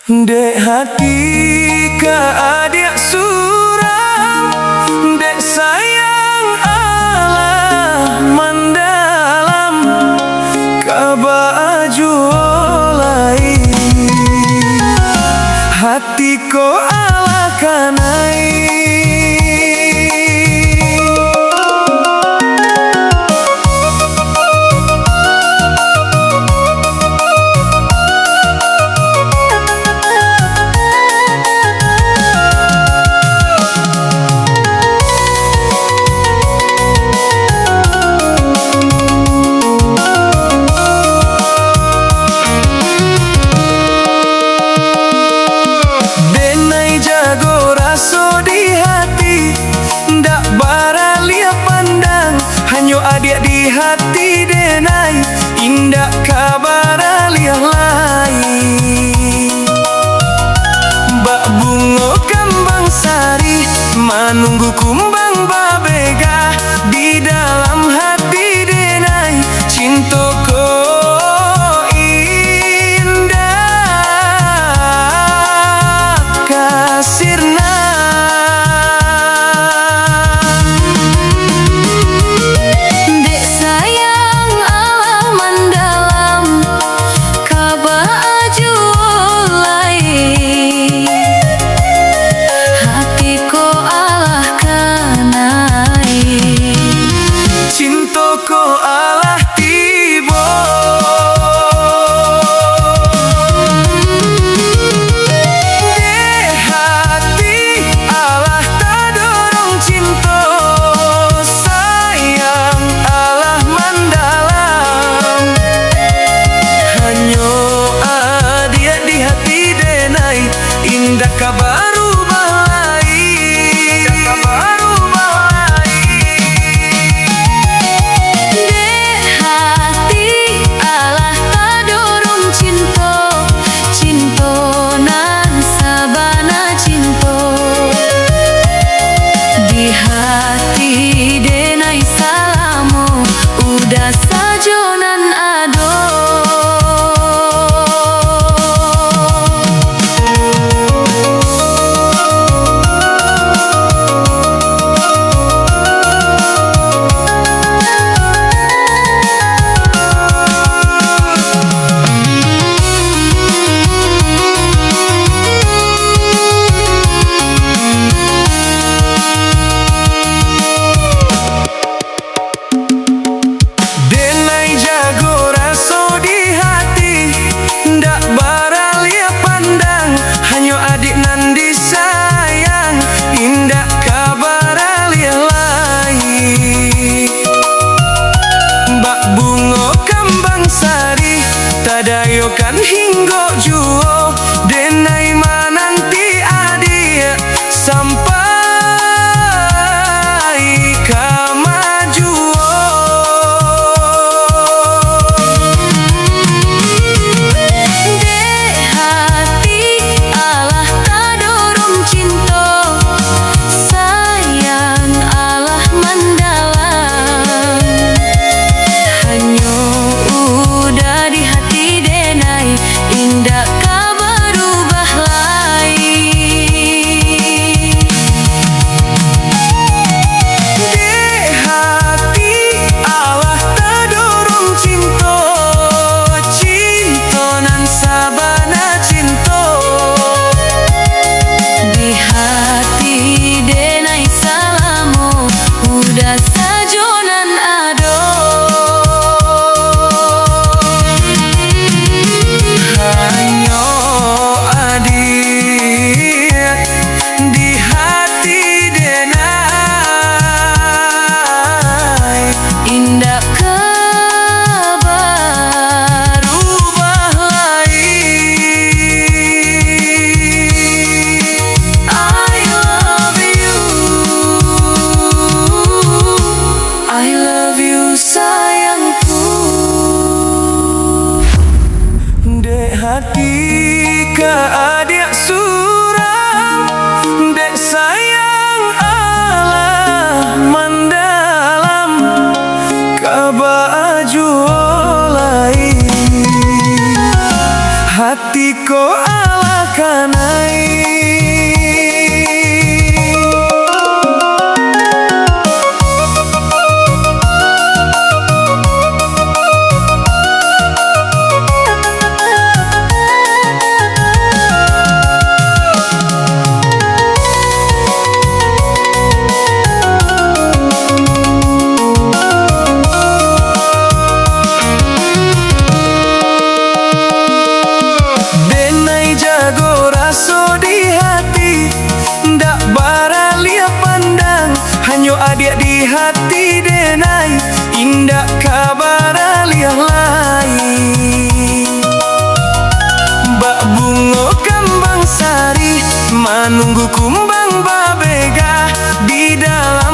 Dek hati ke adik surang, dek sayang Allah mendalam, ke baju lain hati ko Allah kanai. Hanyo adik di hati denai, indah kabar liah lain. Bak bungo kembang sari, menunggu kumbang babega di dalam hati denai. Cintoko indah kasirna. Ko Allah tibo, de hati Allah tak dorong cinta, sayang Allah mendalam. Hanyo adia di hati denai, indah kabaru balai. Tadayokan hingga juo denai mananti adik sampai kamajuo. De hati Allah tak dorong cinta, sayang Allah mendalam. Hanyo udah di hati denai, indah kabar ubah lain. De hati Allah tak dorong cinta, cinta nan sabana cinta. Di hati denai salamu, udah sajonan ado. Hanyo adik di hati denai, Indah kabar ubah lain. I love you sayangku. Dek hati ke adik surang, dek sayang Allah mendalam, ke baju lain hati ko Allah kanai. Hanyo adik di hati denai, indah kabar liah lain. Bak bungo kembang sari, menunggu kumbang babega di dalam